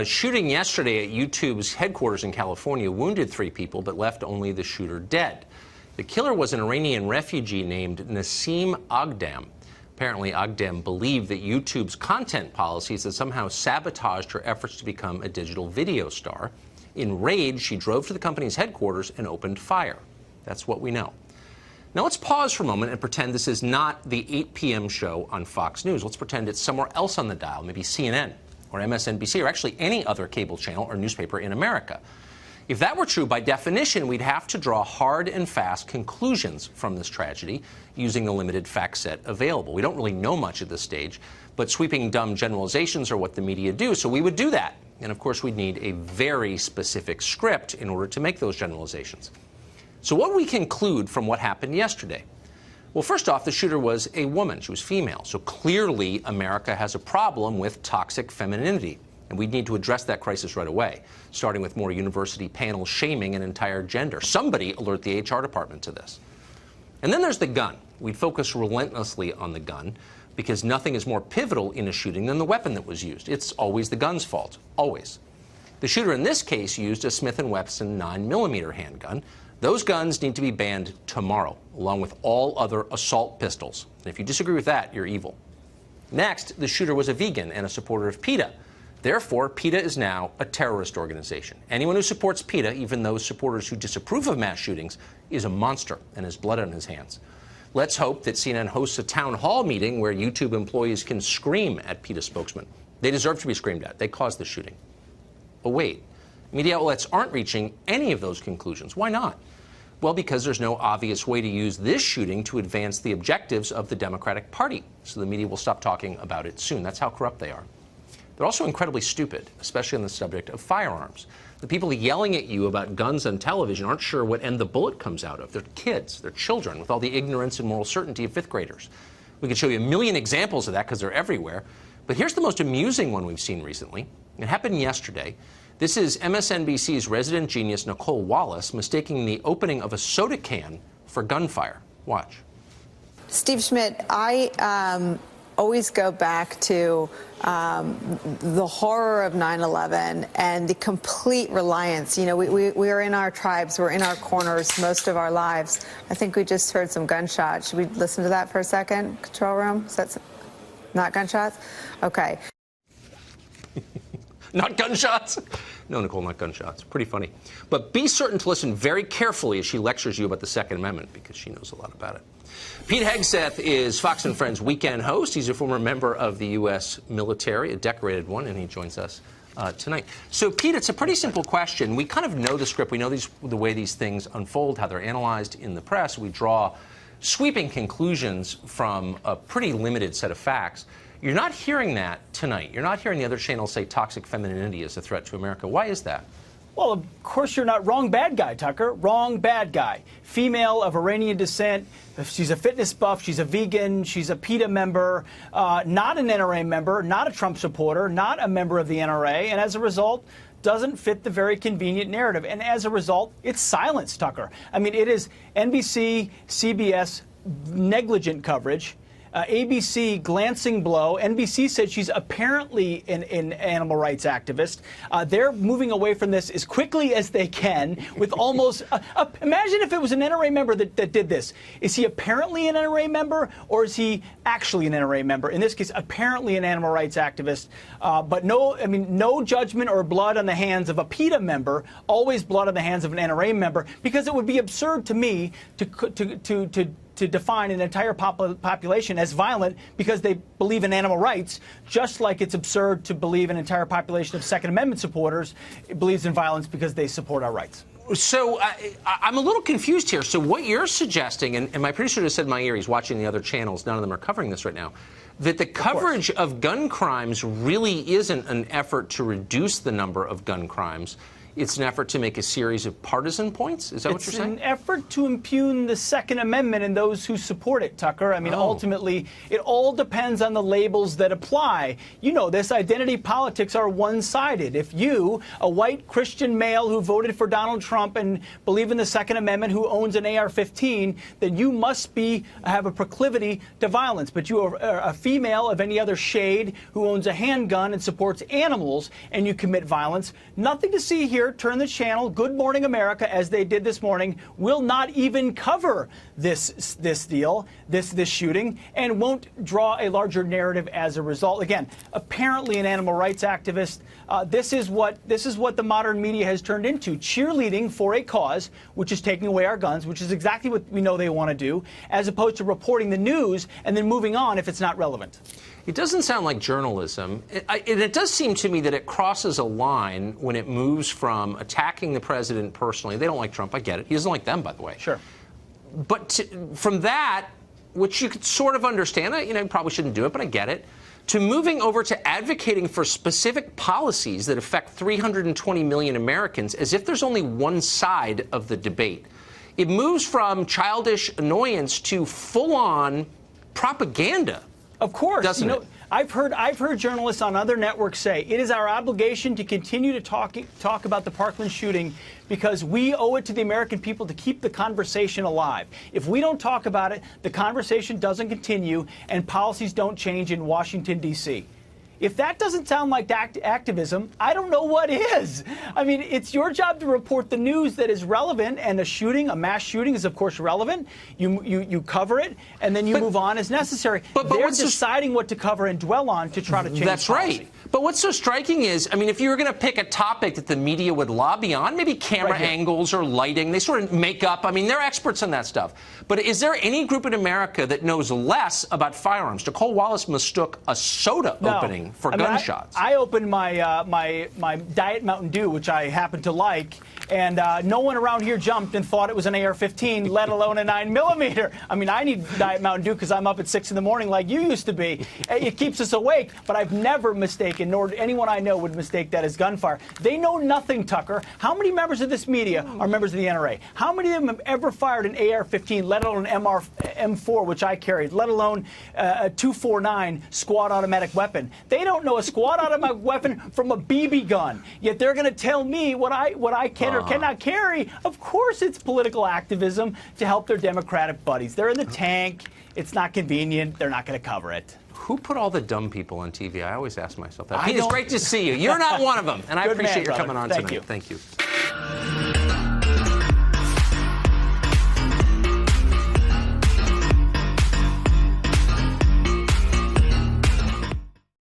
A shooting yesterday at YouTube's headquarters in California wounded 3 people but left only the shooter dead. The killer was an Iranian refugee named Nassim Aghdam. Apparently, Aghdam believed that YouTube's content policies had somehow sabotaged her efforts to become a digital video star. Enraged, she drove to the company's headquarters and opened fire. That's what we know. Now let's pause for a moment and pretend this is not the 8 p.m. show on Fox News. Let's pretend it's somewhere else on the dial, maybe CNN or MSNBC or actually any other cable channel or newspaper in America. If that were true, by definition, we'd have to draw hard and fast conclusions from this tragedy using the limited fact set available. We don't really know much at this stage, but sweeping dumb generalizations are what the media do, so we would do that. And of course, we'd need a very specific script in order to make those generalizations. So what do we conclude from what happened yesterday? Well, first off, the shooter was a woman. She was female. So clearly, America has a problem with toxic femininity. And we need to address that crisis right away, starting with more university panel shaming an entire gender. Somebody alert the HR department to this. And then there's the gun. We'd focus relentlessly on the gun because nothing is more pivotal in a shooting than the weapon that was used. It's always the gun's fault, always. The shooter in this case used a Smith & Wesson 9mm handgun. Those guns need to be banned tomorrow, along with all other assault pistols. And if you disagree with that, you're evil. Next, the shooter was a vegan and a supporter of PETA. Therefore, PETA is now a terrorist organization. Anyone who supports PETA, even those supporters who disapprove of mass shootings, is a monster and has blood on his hands. Let's hope that CNN hosts a town hall meeting where YouTube employees can scream at PETA spokesmen. They deserve to be screamed at. They caused the shooting. But wait, media outlets aren't reaching any of those conclusions. Why not? Well, because there's no obvious way to use this shooting to advance the objectives of the Democratic Party. So the media will stop talking about it soon. That's how corrupt they are. They're also incredibly stupid, especially on the subject of firearms. The people yelling at you about guns on television aren't sure what end the bullet comes out of. They're kids, they're children, with all the ignorance and moral certainty of 5th graders. We could show you a million examples of that because they're everywhere. But here's the most amusing one we've seen recently. It happened yesterday. This is MSNBC's resident genius, Nicole Wallace, mistaking the opening of a soda can for gunfire. Watch. Steve Schmidt, I always go back to the horror of 9/11 and the complete reliance. You know, we are in our tribes, we're in our corners most of our lives. I think we just heard some gunshots. Should we listen to that for a second? Control room? Is that not gunshots? Okay. Not gunshots? No, Nicole, not gunshots. Pretty funny. But be certain to listen very carefully as she lectures you about the Second Amendment, because she knows a lot about it. Pete Hegseth is Fox & Friends weekend host. He's a former member of the U.S. military, a decorated one, and he joins us tonight. So, Pete, it's a pretty simple question. We kind of know the script. We know the way these things unfold, how they're analyzed in the press. We draw sweeping conclusions from a pretty limited set of facts. You're not hearing that tonight. You're not hearing the other channels say toxic femininity is a threat to America. Why is that? Well, of course you're not. Wrong bad guy, Tucker. Wrong bad guy. Female of Iranian descent. She's a fitness buff. She's a vegan. She's a PETA member. Not an NRA member. Not a Trump supporter. Not a member of the NRA. And as a result, doesn't fit the very convenient narrative. And as a result, it's silence, Tucker. I mean, it is NBC, CBS, negligent coverage. ABC, glancing blow. NBC said she's apparently an animal rights activist. They're moving away from this as quickly as they can with almost... imagine if it was an NRA member that did this. Is he apparently an NRA member, or is he actually an NRA member? In this case, apparently an animal rights activist. But no judgment or blood on the hands of a PETA member, always blood on the hands of an NRA member, because it would be absurd to me to define an entire population as violent because they believe in animal rights, just like it's absurd to believe an entire population of Second Amendment supporters believes in violence because they support our rights. So I'm a little confused here. So what you're suggesting, and my producer just said in my ear, he's watching the other channels, none of them are covering this right now, that the coverage of gun crimes really isn't an effort to reduce the number of gun crimes. it's an effort to make a series of partisan points? Is that what you're saying? It's an effort to impugn the Second Amendment and those who support it, Tucker. I mean, ultimately, it all depends on the labels that apply. You know this, identity politics are one-sided. If you, a white Christian male who voted for Donald Trump and believe in the Second Amendment, who owns an AR-15, then you must have a proclivity to violence. But you are a female of any other shade who owns a handgun and supports animals, and you commit violence. Nothing to see here. Turn the channel. Good Morning America, as they did this morning, will not even cover this shooting, and won't draw a larger narrative as a result. Again, apparently an animal rights activist. This is what the modern media has turned into: cheerleading for a cause, which is taking away our guns, which is exactly what we know they want to do, as opposed to reporting the news and then moving on if it's not relevant. It doesn't sound like journalism. It does seem to me that it crosses a line when it moves from attacking the president personally. They don't like Trump. I get it. He doesn't like them, by the way. Sure. But from that, which you could sort of understand, you probably shouldn't do it, but I get it, to moving over to advocating for specific policies that affect 320 million Americans as if there's only one side of the debate. It moves from childish annoyance to full-on propaganda. Of course. Doesn't it? I've heard journalists on other networks say it is our obligation to continue to talk about the Parkland shooting because we owe it to the American people to keep the conversation alive. If we don't talk about it, the conversation doesn't continue and policies don't change in Washington, D.C. If that doesn't sound like activism, I don't know what is. I mean, it's your job to report the news that is relevant, and a mass shooting is, of course, relevant. You cover it, and then you move on as necessary. But they're deciding what to cover and dwell on to try to change That's policy. Right. But what's so striking is, I mean, if you were going to pick a topic that the media would lobby on, maybe camera angles or lighting, they sort of make up. I mean, they're experts on that stuff. But is there any group in America that knows less about firearms? Nicole Wallace mistook a soda opening for gunshots. I opened my my Diet Mountain Dew, which I happen to like, and no one around here jumped and thought it was an AR-15, let alone a 9mm. I mean, I need Diet Mountain Dew because I'm up at 6 in the morning like you used to be. It keeps us awake, but I've never mistaken, nor anyone I know would mistake that as gunfire. They know nothing, Tucker. How many members of this media are members of the NRA? How many of them have ever fired an AR-15, let alone an M4, which I carried, let alone a 249 squad automatic weapon? They don't know a squad automatic weapon from a BB gun. Yet they're going to tell me what I can or cannot carry. Of course it's political activism to help their Democratic buddies. They're in the tank. It's not convenient. They're not going to cover it. Who put all the dumb people on TV? I always ask myself that. Pete, it's great to see you. You're not one of them. And I appreciate your coming on tonight. Thank you. Thank you.